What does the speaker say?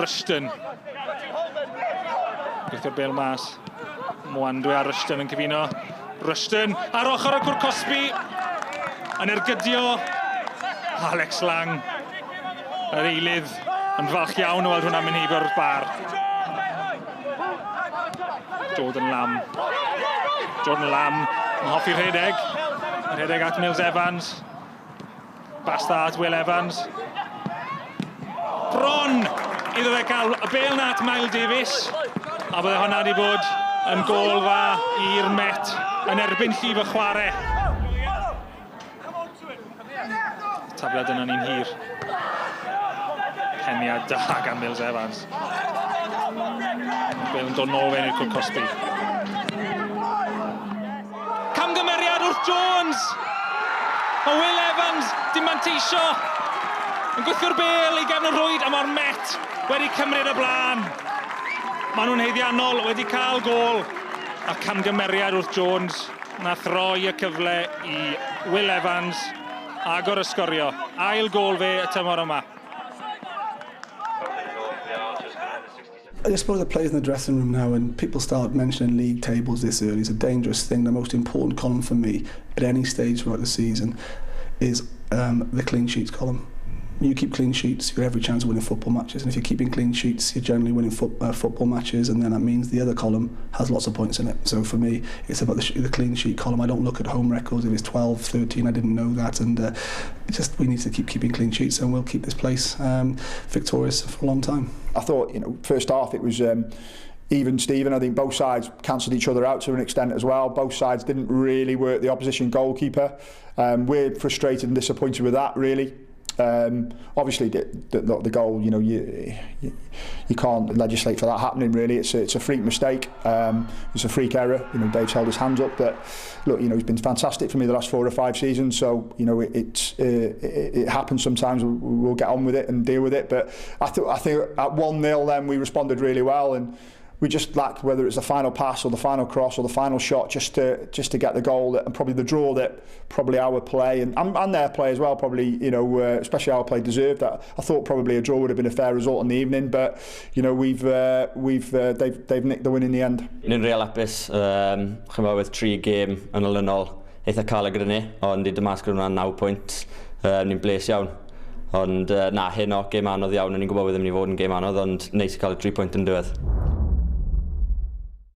Rushton. Gweithio'r bel mas. Mwandwy a Rushton yn cyfuno. Rushton ar ochr y cwr Cosby. Yn ergydio. Alex Lang. Yr eilydd yn falch iawn o weld hwnna'n mynd heibio'r bar. Jordan Lamb yn hoffi'r rhedeg. Rhedeg at Mills Evans. Basta at Will Evans. Bron iddo fe cael y bel na at Mael Davies. A bydde hwnna wedi bod yn gôl dda i'r Met yn erbyn llif y chwarae. Tabliad yna ni'n hir. Heniad da gan Mills Evans. Bel yn dod nôl fe'n i'r cwr Cosby. Camgymeriad wrth Jones! O Will Evans, dim manteisio. Yn gwythio'r bel i gefn y rwyd, a mae'r Met wedi cymryd y blaen. Maen nhw'n heiddiannol, wedi cael gôl. A camgymeriad wrth Jones na throi y cyfle i Will Evans agor ysgorio. Ail gôl fe y tymor yma. I suppose the players in the dressing room now, and people start mentioning league tables this early, is a dangerous thing. The most important column for me at any stage throughout the season is the clean sheets column. You keep clean sheets, you have every chance of winning football matches, and if you're keeping clean sheets, you're generally winning football matches, and then that means the other column has lots of points in it. So for me, it's about the clean sheet column. I don't look at home records. If it's 12, 13, I didn't know that, and we need to keep keeping clean sheets, and we'll keep this place victorious for a long time. I thought, first half it was even Steven. I think both sides cancelled each other out to an extent as well. Both sides didn't really work the opposition goalkeeper. We're frustrated and disappointed with that, really. Obviously the goal, you can't legislate for that happening, really. It's a freak mistake. It's a freak error. Dave's held his hands up, but look, he's been fantastic for me the last 4 or 5 seasons, so it happens sometimes. We'll get on with it and deal with it, but I think at 1-0 then we responded really well, and we just lacked, whether it's the final pass or the final cross or the final shot, just to get the goal, and probably the draw that probably our play and their play as well, probably, especially our play deserved. That I thought probably a draw would have been a fair result in the evening, but they've nicked the win in the end. Ni'n real apus, with 3 gêm yn olynol, eitha cael y grynu, ond i dymasgwr hwnna'n 9 pwynt, ni'n bles iawn. Ond hyn o gêm anodd iawn, ni'n gwybod bydd yn mynd i fod yn gêm anodd, ond neis i cael y 3 pwynt yn diwedd.